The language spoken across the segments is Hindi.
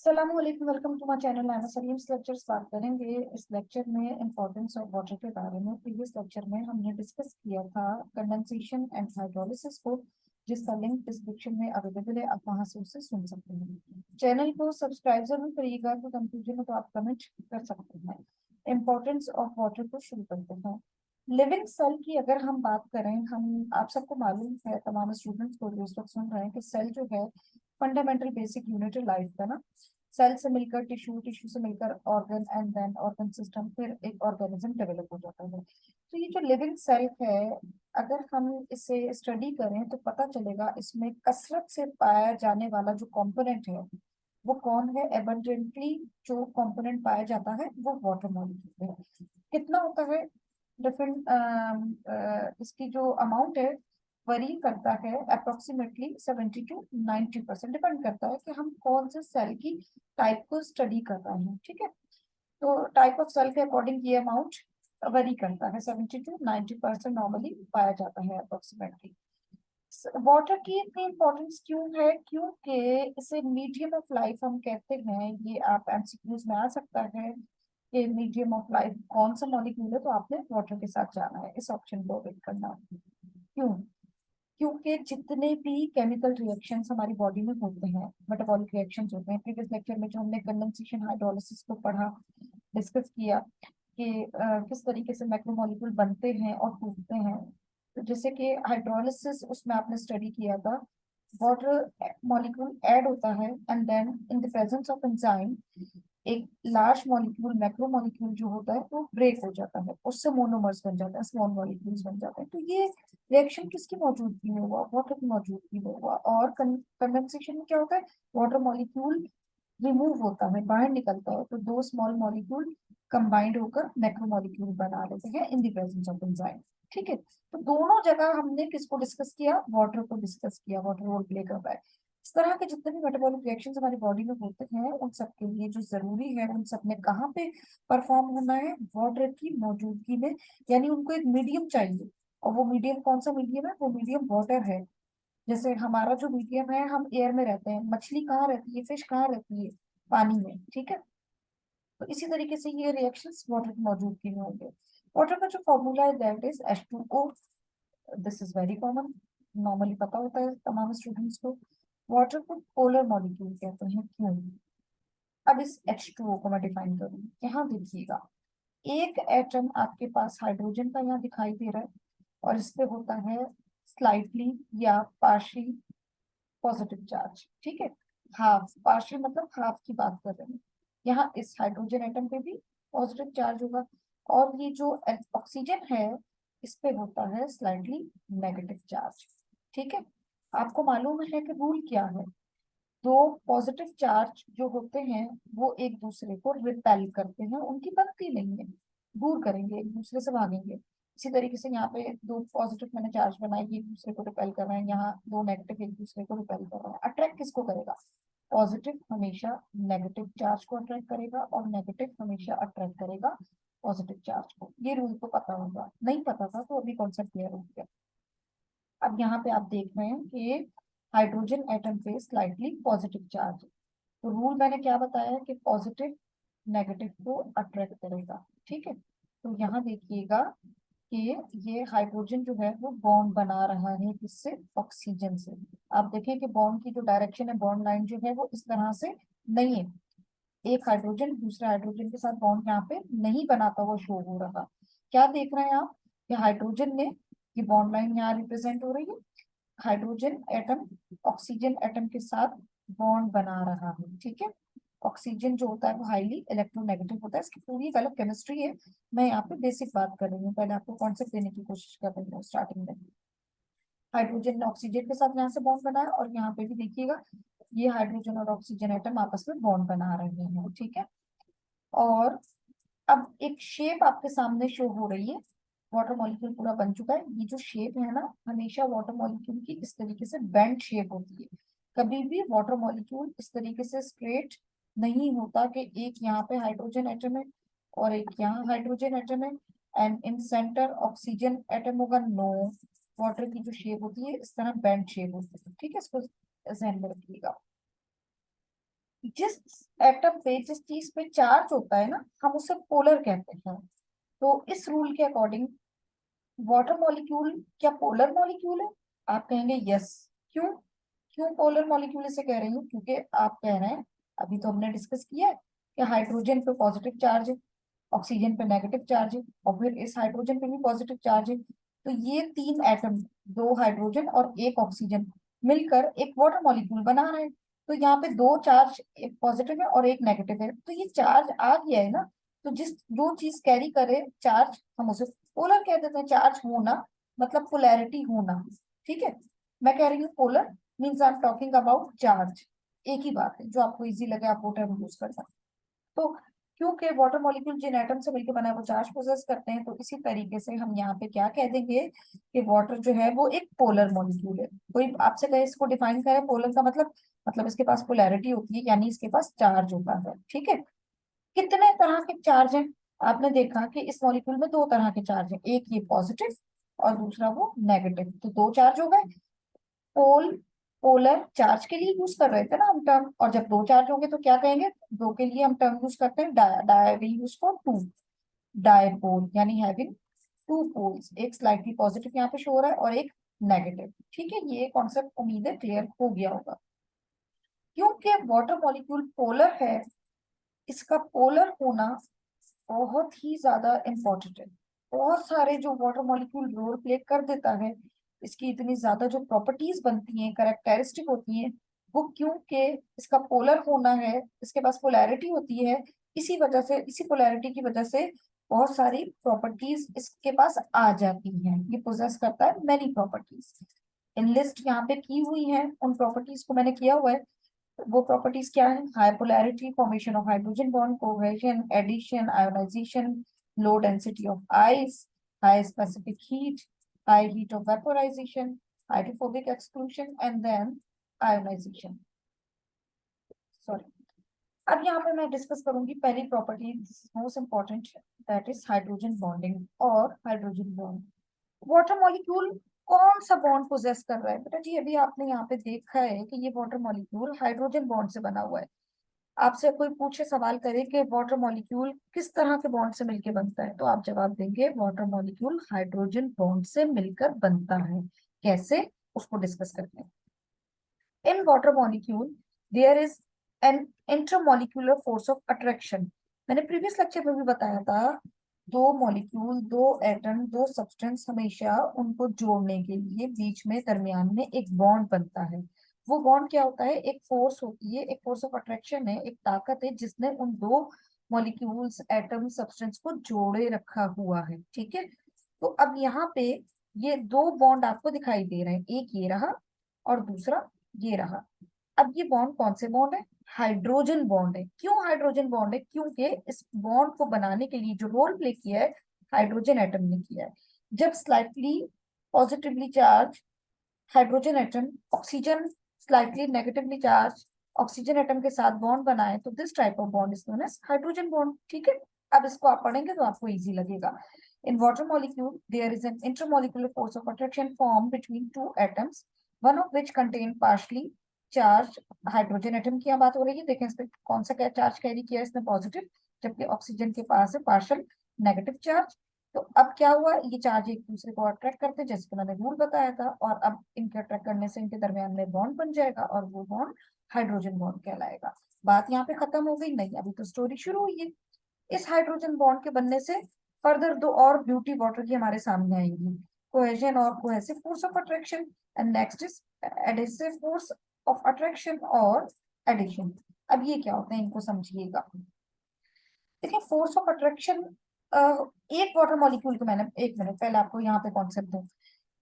अस्सलामुअलैकुम, welcome to my channel. I am Salim. इस लेक्चर बात करेंगे। इस लेक्चर में इंपॉर्टेंस ऑफ वाटर के बारे में। प्रीवियस लेक्चर में हमने डिस्कस किया था कंडेंसेशन एंड हाइड्रोलिसिस को, जिसका लिंक डिस्क्रिप्शन में अवेलेबल है, आप वहां से उसे सुन सकते हैं। चैनल को सब्सक्राइब जरूर करिएगा, तो कंफ्यूजन हो तो आप कमेंट कर सकते हैं। इंपॉर्टेंस ऑफ वाटर को शुरू करते हैं। लिविंग सेल की अगर हम बात करें, हम आप सबको मालूम है, तमाम स्टूडेंट्स को जो इस वक्त सुन रहे हैं, कि सेल जो है फंडामेंटल बेसिक यूनिट है लाइफ का ना। सेल से मिलकर टिश्यू, टिश्यू से मिलकर organ, and then organ system, फिर एक ऑर्गेनिज्म डेवलप हो जाता है। तो ये जो लिविंग सेल है, अगर हम इसे स्टडी करें तो पता चलेगा इसमें कसरत से पाया जाने वाला जो कंपोनेंट है वो कौन है। एबंडेंटली जो कंपोनेंट पाया जाता है वो वाटर मॉलिक्यूल है। कितना होता है डिफरेंट, इसकी जो अमाउंट है वरी करता है। अप्रोक्सीमेटली 70 to 90% डिपेंड करता है कि हम कौन से सेल की टाइप को स्टडी कर रहे हैं। ठीक है, तो टाइप ऑफ सेल के अकॉर्डिंग ये अमाउंट वरी करता है। 70 to 90% नॉर्मली पाया जाता है अप्रोक्सीमेटली। वाटर की इतनी इम्पोर्टेंस क्यों है? क्योंकि इसे मीडियम ऑफ लाइफ हम कहते हैं। ये आप एमसीक्यूज में आ सकता है कि मीडियम ऑफ लाइफ कौन सा मॉलिक्यूल है, तो आपने वाटर के साथ जाना है, इस ऑप्शन को पिक करना। क्यों? क्योंकि जितने भी केमिकल रिएक्शंस हमारी बॉडी में होते हैं, मेटाबॉलिक रिएक्शंस होते हैं, प्रीवियस लेक्चर में जो हमने कंडेंसेशन हाइड्रोलिसिस को पढ़ा, डिस्कस किया कि किस तरीके से मैक्रोमोलिक्यूल बनते हैं और टूटते हैं। तो जैसे कि हाइड्रोलिसिस, उसमें आपने स्टडी किया था, वाटर मॉलिक्यूल ऐड होता है, and then in the presence of enzyme एक लार्ज मॉलिक्यूल, मैक्रो मॉलिक्यूल जो होता है वो ब्रेक हो जाता है, उससे मोनोमर्स बन जाते हैं, स्मॉल मॉलिक्यूल्स बन जाते हैं। तो ये रिएक्शन किसकी मौजूदगी में हुआ? वाटर की मौजूदगी में हुआ। और कंडेंसेशन में क्या होता है? वाटर मॉलिक्यूल रिमूव होता है, बाहर निकलता है, तो दो स्मॉल मॉलिक्यूल कंबाइंड होकर मैक्रो मॉलिक्यूल बना लेते हैं इन द प्रेजेंस ऑफ एंजाइम। ठीक है, तो दोनों जगह हमने किसको डिस्कस किया? वाटर को डिस्कस किया। वाटर रोल प्ले कर रहा है। इस तरह के जितने भी मेटाबॉलिक रिएक्शंस हमारी बॉडी में होते हैं, उन सब के लिए जो जरूरी है, उन सब में कहाँ पे परफॉर्म होना है? वाटर की मौजूदगी में। यानी उनको एक मीडियम चाहिए, और वो मीडियम कौन सा मीडियम है? वो मीडियम वाटर है। जैसे हमारा जो मीडियम है, हम एयर में रहते हैं, मछली कहाँ रहती है, फिश कहाँ रहती है? पानी में। ठीक है, तो इसी तरीके से ये रिएक्शंस वाटर की मौजूदगी में होंगे। वाटर का जो फॉर्मूला है that is H2O। This is very common, normally पता होता है तमाम स्टूडेंट्स को। वाटर को पोलर मॉलिक्यूल कहते हैं। क्यों? अब इस H2O को मैं डिफाइन करूँ, यहाँ देखिएगा, एक एटम आपके पास हाइड्रोजन का यहाँ दिखाई दे रहा है, और इस पे होता है स्लाइटली या पार्शली पॉजिटिव चार्ज। ठीक है, हाफ, पार्शियल मतलब हाफ की बात कर रहे हैं। यहाँ इस हाइड्रोजन एटम पे भी पॉजिटिव चार्ज होगा, और ये जो ऑक्सीजन है इस पे होता है स्लाइटली नेगेटिव चार्ज। ठीक है, आपको मालूम है कि रूल क्या है? दो पॉजिटिव चार्ज जो होते हैं वो एक दूसरे को रिपेल करते हैं, उनकी बनती नहीं है, दूर करेंगे, एक दूसरे से भागेंगे। इसी तरीके से यहाँ पे दो पॉजिटिव मैंने चार्ज बनाए, ये एक दूसरे को रिपेल कर रहे हैं, यहाँ दो नेगेटिव एक दूसरे को रिपेल कर रहे हैं। अट्रैक्ट किसको करेगा? पॉजिटिव हमेशा नेगेटिव चार्ज को अट्रैक्ट करेगा, और नेगेटिव हमेशा अट्रैक्ट करेगा पॉजिटिव चार्ज को। ये रूल तो पता होगा, नहीं पता था तो अभी कॉन्सेप्ट क्लियर हो गया। अब यहाँ पे आप देख रहे हैं कि हाइड्रोजन एटम पे स्लाइटली पॉजिटिव चार्ज। तो रूल मैंने क्या बताया कि पॉजिटिव नेगेटिव को अट्रैक्ट करेगा। ठीक है, तो यहाँ देखिएगा कि ये हाइड्रोजन जो है वो बॉन्ड बना रहा है किससे? ऑक्सीजन से। आप देखें कि बॉन्ड की जो डायरेक्शन है, बॉन्ड लाइन जो है वो इस तरह से नहीं है। एक हाइड्रोजन दूसरे हाइड्रोजन के साथ बॉन्ड यहाँ पे नहीं बनाता हुआ शो हो रहा। क्या देख रहे हैं आप? कि हाइड्रोजन में ये बॉन्ड लाइन यहाँ रिप्रेजेंट हो रही है। हाइड्रोजन एटम ऑक्सीजन एटम के साथ बॉन्ड बना रहा है। ठीक है, ऑक्सीजन जो होता है वो हाईली इलेक्ट्रोनेगेटिव होता है। इसकी पूरी एक अलग केमिस्ट्री है, मैं यहाँ पे बेसिक बात कर रही हूँ, पहले आपको कॉन्सेप्ट देने की कोशिश कर रही हूँ स्टार्टिंग में। हाइड्रोजन ने ऑक्सीजन के साथ यहाँ से बॉन्ड बनाया, और यहाँ पे भी देखिएगा ये हाइड्रोजन और ऑक्सीजन एटम आपस में बॉन्ड बना रहे हैं। ठीक है, और अब एक शेप आपके सामने शो हो रही है। वाटर मॉलिक्यूल पूरा बन चुका है। ये जो शेप है ना, हमेशा वाटर मॉलिक्यूल की इस तरीके से बेंड शेप होती है। कभी भी वाटर मॉलिक्यूल इस तरीके से स्ट्रेट नहीं होता कि एक यहाँ पे हाइड्रोजन एटम है और एक यहाँ हाइड्रोजन एटम है and in centre oxygen atom होगा। नो, वाटर की जो शेप होती है इस तरह बेंड शेप होती है। ठीक है, इसको ध्यान में रखिएगा। जिस एटम पे जिस चीज पे चार्ज होता है ना, हम उसे पोलर कहते हैं। तो इस रूल के अकॉर्डिंग वाटर मॉलिक्यूल क्या पोलर मॉलिक्यूल है? आप कहेंगे यस। क्यों? क्यों पोलर मॉलिक्यूल इसे कह रही हूँ? क्योंकि आप कह रहे हैं, अभी तो हमने डिस्कस किया है कि हाइड्रोजन पे पॉजिटिव चार्ज है, ऑक्सीजन पे नेगेटिव चार्ज है, और फिर इस हाइड्रोजन पे भी पॉजिटिव चार्ज है। तो ये तीन एटम, दो हाइड्रोजन और एक ऑक्सीजन, मिलकर एक वाटर मॉलिक्यूल बना रहे हैं। तो यहाँ पे दो चार्ज, एक पॉजिटिव है और एक नेगेटिव है, तो ये चार्ज आ गया है ना। तो जिस जो चीज कैरी करे चार्ज, हम उसे पोलर कह देते हैं। चार्ज होना मतलब पोलैरिटी होना। ठीक है, मैं कह रही हूँ polar means I am talking about charge. एक ही बात है, जो आपको इजी लगे आप वो टर्म यूज कर सकते हैं। तो क्योंकि वाटर मॉलिक्यूल जिन एटम से मिलकर बना है वो चार्ज पोजेस करते हैं, तो इसी तरीके से हम यहाँ पे क्या कह देंगे कि वाटर जो है वो एक पोलर मॉलिक्यूल है। कोई आपसे कहे इसको डिफाइन करे पोलर का मतलब इसके पास पोलैरिटी होती है, यानी इसके पास चार्ज होता है। ठीक है, कितने तरह के चार्ज हैं? आपने देखा कि इस मॉलिक्यूल में दो तरह के चार्ज हैं, एक ये पॉजिटिव और दूसरा वो नेगेटिव। तो दो चार्ज हो गए। पोल पोलर चार्ज के लिए यूज कर रहे थे ना हम टर्म, और जब दो चार्ज होंगे तो क्या कहेंगे? दो के लिए हम टर्म यूज करते हैं di di we use for two. Dipole यानी हैविंग टू पोल्स, एक स्लाइटली पॉजिटिव यहाँ पे शो हो रहा है और एक नेगेटिव। ठीक है, ये कॉन्सेप्ट उम्मीद है क्लियर हो गया होगा। क्योंकि वाटर मॉलिक्यूल पोलर है, इसका पोलर होना बहुत ही ज्यादा इम्पोर्टेंट है। बहुत सारे जो वाटर मॉलिक्यूल रोल प्ले कर देता है, इसकी इतनी ज्यादा जो प्रॉपर्टीज बनती हैं, कैरेक्टरिस्टिक होती हैं, वो क्योंकि इसका पोलर होना है, इसके पास पोलैरिटी होती है, इसी वजह से, इसी पोलैरिटी की वजह से बहुत सारी प्रॉपर्टीज इसके पास आ जाती हैं। ये पोजेस करता है मैनी प्रॉपर्टीज। इन लिस्ट यहाँ पे की हुई है, उन प्रॉपर्टीज को मैंने किया हुआ है। वो प्रॉपर्टीज क्या है? High polarity, formation of hydrogen bond, cohesion, addition, ionisation, low density of ice, high specific heat, high heat of vaporisation, hydrophobic exclusion and then ionisation. Sorry, अब यहाँ पे मैं डिस्कस करूंगी पहली property most important, that is hydrogen bonding और हाइड्रोजन बॉन्ड। वाटर मॉलिक्यूल कौन सा बॉन्ड पोजेस कर रहा है? बेटा जी अभी आपने यहाँ पे देखा है कि ये वाटर मॉलिक्यूल हाइड्रोजन बॉन्ड से बना हुआ है। आपसे कोई पूछे, सवाल करे कि वाटर मॉलिक्यूल किस तरह के बॉन्ड से मिलकर बनता है, तो आप जवाब देंगे वाटर मॉलिक्यूल हाइड्रोजन बॉन्ड से मिलकर बनता है। कैसे, उसको डिस्कस करते हैं। In water molecule there is an intermolecular force of attraction. मैंने प्रीवियस लेक्चर में भी बताया था, दो मॉलिक्यूल, दो एटम, दो सब्सटेंस, हमेशा उनको जोड़ने के लिए बीच में दरमियान में एक बॉन्ड बनता है। वो बॉन्ड क्या होता है? एक फोर्स होती है, एक फोर्स ऑफ अट्रैक्शन है, एक ताकत है जिसने उन दो मॉलिक्यूल्स, एटम, सब्सटेंस को जोड़े रखा हुआ है। ठीक है, तो अब यहाँ पे ये दो बॉन्ड आपको दिखाई दे रहे हैं, एक ये रहा और दूसरा ये रहा। अब ये बॉन्ड कौन से बॉन्ड है? हाइड्रोजन बॉन्ड है। क्यों हाइड्रोजन बॉन्ड है? क्योंकि इस बॉन्ड को बनाने के लिए जो रोल प्ले किया है, हाइड्रोजन एटम ने किया है। जब slightly positively charge hydrogen atom oxygen slightly negatively charge oxygen atom के साथ बॉन्ड बनाए, तो this type of bond is known as hydrogen bond. ठीक है, अब इसको आप पढ़ेंगे तो आपको इजी लगेगा। In water molecule there is an intermolecular force of attraction form between two atoms, one of which contain partially charge hydrogen atom की यहाँ बात हो रही है। देखें इस पे कौन सा क्या चार्ज कैरी किया है इसने? पॉजिटिव, जबकि ऑक्सीजन के पास है पार्शल नेगेटिव चार्ज। तो अब क्या हुआ, ये चार्ज एक दूसरे को अट्रैक्ट करते हैं, जैसे कि मैंने रूल बताया था, और अब इनके अट्रैक्ट करने से इनके दरमियान में बॉन्ड बन जाएगा और वो बॉन्ड हाइड्रोजन बॉन्ड कहलाएगा। बात यहाँ पे खत्म हो गई? नहीं, अभी तो स्टोरी शुरू हुई है। इस हाइड्रोजन बॉन्ड के बनने से फर्दर दो और ब्यूटी वाटर की हमारे सामने आएंगी, कोहेजन और cohesive force of attraction, and next is adhesive force of attraction और एडिशन। अब ये क्या होते हैं, इनको समझिएगा। देखिए फोर्स ऑफ अट्रैक्शन, एक वाटर मॉलिक्यूल को मैंने, एक मिनट पहले आपको यहाँ पे कॉन्सेप्ट दूं।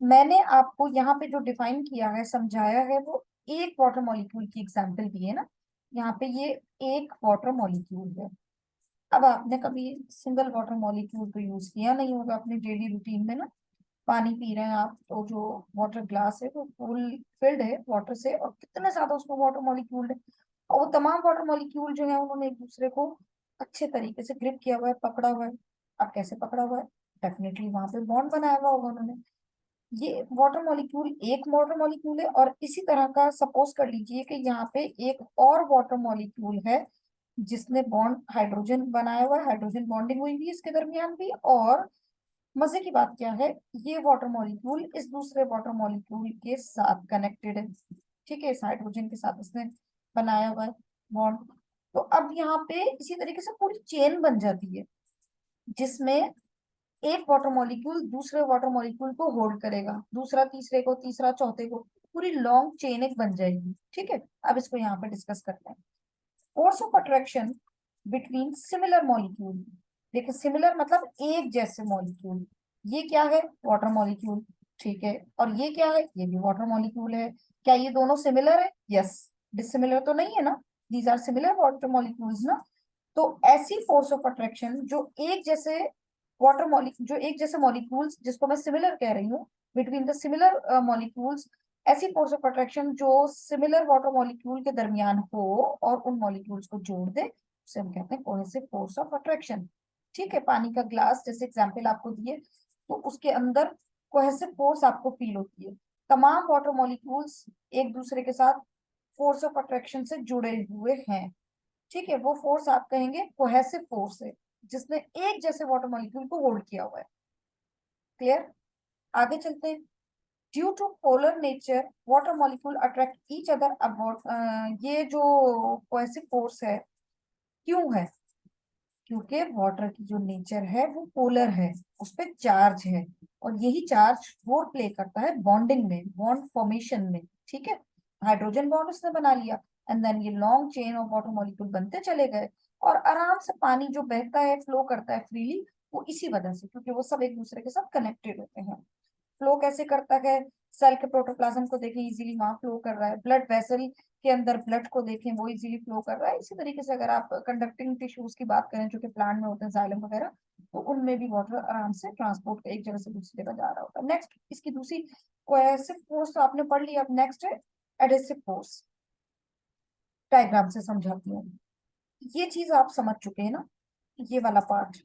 मैंने आपको यहाँ पे जो डिफाइन किया है, समझाया है, वो एक वाटर मॉलिक्यूल की एग्जांपल दी है ना। यहाँ पे ये एक वाटर मॉलिक्यूल है। अब आपने कभी सिंगल वाटर मॉलिक्यूल को यूज किया नहीं होगा अपने डेली रूटीन में ना। पानी पी रहे हैं आप, तो जो वाटर ग्लास है वो फुल फिल्ड है वाटर से, और कितने ज्यादा उसमें वाटर मॉलिक्यूल है, और वो तमाम वाटर मॉलिक्यूल जो है उन्होंने एक दूसरे को अच्छे तरीके से ग्रिप किया हुआ है, पकड़ा हुआ है। अब कैसे पकड़ा हुआ है? डेफिनेटली वहां पे बॉन्ड बनाया हुआ होगा उन्होंने। ये वाटर मॉलिक्यूल एक वाटर मॉलिक्यूल है, और इसी तरह का सपोज कर लीजिए कि यहाँ पे एक और वाटर मॉलिक्यूल है जिसने बॉन्ड हाइड्रोजन बनाया हुआ है, हाइड्रोजन बॉन्डिंग हुई हुई है इसके दरमियान भी। और मजे की बात क्या है, ये वाटर मॉलिक्यूल इस दूसरे वाटर मॉलिक्यूल के साथ कनेक्टेड है, ठीक है, इस हाइड्रोजन के साथ इसने बनाया हुआ है बॉन्ड। तो अब यहाँ पे इसी तरीके से पूरी चेन बन जाती है, जिसमें एक वाटर मॉलिक्यूल दूसरे वाटर मॉलिक्यूल को होल्ड करेगा, दूसरा तीसरे को, तीसरा चौथे को, पूरी लॉन्ग चेन एक बन जाएगी, ठीक है। अब इसको यहाँ पे डिस्कस करते हैं। Force of attraction between similar molecule. देखिए सिमिलर मतलब एक जैसे मॉलिक्यूल। ये क्या है, वाटर मॉलिक्यूल, ठीक है, और ये क्या है, ये भी वाटर मॉलिक्यूल है। क्या ये दोनों सिमिलर है? यस। डिसिमिलर तो नहीं है ना, these are similar water molecules ना। तो ऐसी फोर्स ऑफ अट्रैक्शन जो एक जैसे वाटर मॉलिक्यूल, जो एक जैसे मॉलिक्यूल्स जिसको मैं सिमिलर कह रही हूँ, बिटवीन द सिमिलर मॉलिक्यूल्स, ऐसी फोर्स ऑफ अट्रैक्शन जो सिमिलर वाटर मॉलिक्यूल के दरमियान हो और उन मॉलिक्यूल्स को जोड़ दे, उसे हम कहते हैं कोहेसिव फोर्स ऑफ अट्रैक्शन। ठीक है, पानी का ग्लास जैसे एग्जांपल आपको दिए, तो उसके अंदर कोहेसिव फोर्स आपको फील होती है। तमाम वाटर मॉलिक्यूल्स एक दूसरे के साथ फोर्स ऑफ अट्रैक्शन से जुड़े हुए हैं, ठीक है। वो फोर्स आप कहेंगे कोहेसिव फोर्स है, जिसने एक जैसे वाटर मॉलिक्यूल को होल्ड किया हुआ है। क्लियर? आगे चलते हैं। Due to polar nature water molecule attract each other about. ये जो कोहेसिव फोर्स है क्यों है? क्योंकि वाटर की जो नेचर है वो पोलर है, उस पर चार्ज है, और यही चार्ज रोल प्ले करता है बॉन्डिंग में, बॉन्ड फॉर्मेशन में, ठीक है। हाइड्रोजन बॉन्ड उसने बना लिया, एंड देन ये long chain of water molecule बनते चले गए, और आराम से पानी जो बहता है, फ्लो करता है फ्रीली, वो इसी वजह से, क्योंकि वो सब एक दूसरे के साथ कनेक्टेड होते हैं। फ्लो कैसे करता है? सेल के प्रोटोप्लाज्म को देखें, इजीली वहां फ्लो कर रहा है। ब्लड वेसल के अंदर ब्लड को देखें, वो इजीली फ्लो कर रहा है। इसी तरीके से अगर आप कंडक्टिंग टिश्यूज की बात करें जो कि प्लांट में होते हैं, जाइलम वगैरह, तो उनमें भी वाटर आराम से ट्रांसपोर्ट एक जगह से दूसरी जगह जा रहा होता है। नेक्स्ट, इसकी दूसरी कोएसिव फोर्स तो आपने पढ़ लिया। अब नेक्स्ट है एडेसिव फोर्स। डायग्राम से समझाती हूँ। ये चीज आप समझ चुके हैं ना, ये वाला पार्ट,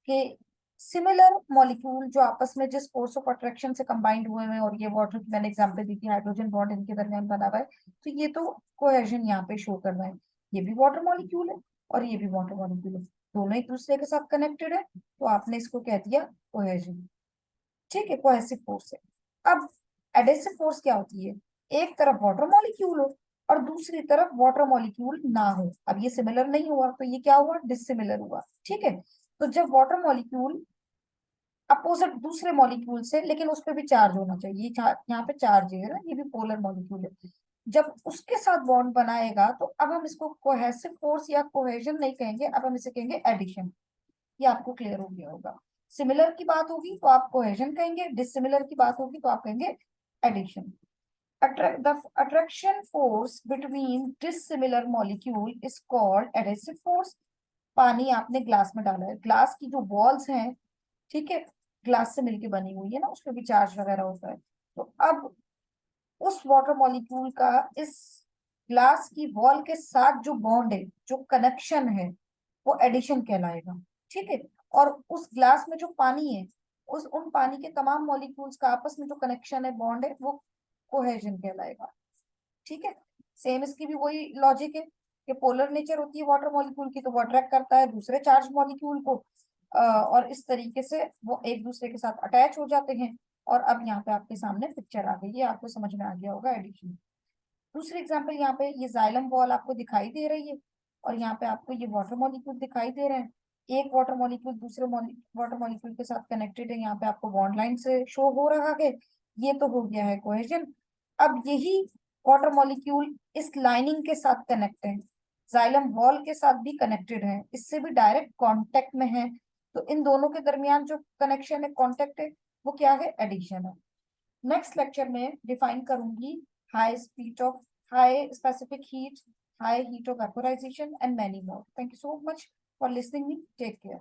कि सिमिलर मॉलिक्यूल जो आपस में जिस फोर्स ऑफ अट्रैक्शन से कंबाइंड हुए हैं, और ये वाटर की मैंने एग्जांपल दी थी, हाइड्रोजन बॉन्ड इनके दरमियान बना हुआ है, तो ये तो कोहेजन यहाँ पे शो कर रहा है। ये भी वाटर मॉलिक्यूल है और ये भी वाटर मॉलिक्यूल है, दोनों एक दूसरे के साथ कनेक्टेड है, तो आपने इसको कह दिया कोहेजन, ठीक है, कोहेसिव फोर्स है। अब एडेसिव फोर्स क्या होती है? एक तरफ वाटर मॉलिक्यूल हो और दूसरी तरफ वाटर मॉलिक्यूल ना हो। अब ये सिमिलर नहीं हुआ, तो ये क्या हुआ? डिसिमिलर हुआ, ठीक है। तो जब वाटर मॉलिक्यूल अपोजिट दूसरे मॉलिक्यूल से, लेकिन उस पर भी चार्ज होना चाहिए, यहाँ पे चार्ज है ना, ये भी पोलर मॉलिक्यूल है, जब उसके साथ बॉन्ड बनाएगा, तो अब हम इसको कोहेसिव फोर्स या कोहेजन नहीं कहेंगे, अब हम इसे कहेंगे एडिशन। ये आपको क्लियर हो गया होगा। सिमिलर की बात होगी तो आप कोहेजन कहेंगे, डिसिमिलर की बात होगी तो आप कहेंगे addition. The attraction force between dissimilar molecule is called adhesive force। पानी आपने ग्लास में डाला है, ग्लास की जो वॉल्स हैं, ठीक है, ग्लास से मिलके बनी हुई है ना, उसमें भी चार्ज वगैरह होता है। तो अब उस वाटर मॉलिक्यूल का इस ग्लास की वॉल के साथ जो बॉन्ड है, जो कनेक्शन है, वो एडिशन कहलाएगा, ठीक है। और उस ग्लास में जो पानी है, उस उन पानी के तमाम मॉलिक्यूल्स का आपस में जो कनेक्शन है, बॉन्ड है, वो कोहेजन कहलाएगा, ठीक है। सेम इसकी भी वही लॉजिक है कि पोलर नेचर होती है वाटर मॉलिक्यूल की, तो वो अट्रैक्ट करता है दूसरे चार्ज मॉलिक्यूल को, और इस तरीके से वो एक दूसरे के साथ अटैच हो जाते हैं। और अब यहाँ पे आपके सामने पिक्चर आ गई है, आपको समझ में आ गया होगा एडिशन। दूसरी एग्जांपल, यहाँ पे ये जाइलम वॉल आपको दिखाई दे रही है, और यहाँ पे आपको ये वाटर मॉलिक्यूल दिखाई दे रहे हैं। एक वाटर मॉलिक्यूल दूसरे वाटर मॉलिक्यूल के साथ कनेक्टेड है, यहाँ पे आपको बॉन्ड लाइन से शो हो रहा है। ये तो हो गया है कोहेजन। अब यही वाटर मॉलिक्यूल इस लाइनिंग के साथ कनेक्ट है, जाइलम वॉल के साथ भी कनेक्टेड है, इससे भी डायरेक्ट कांटेक्ट में है। तो इन दोनों के दरमियान जो कनेक्शन है, कांटेक्ट है, वो क्या है? एडिशन है। नेक्स्ट लेक्चर में डिफाइन करूंगी high speed of high specific heat, high heat of vaporization and many more. Thank you so much for listening me. Take care.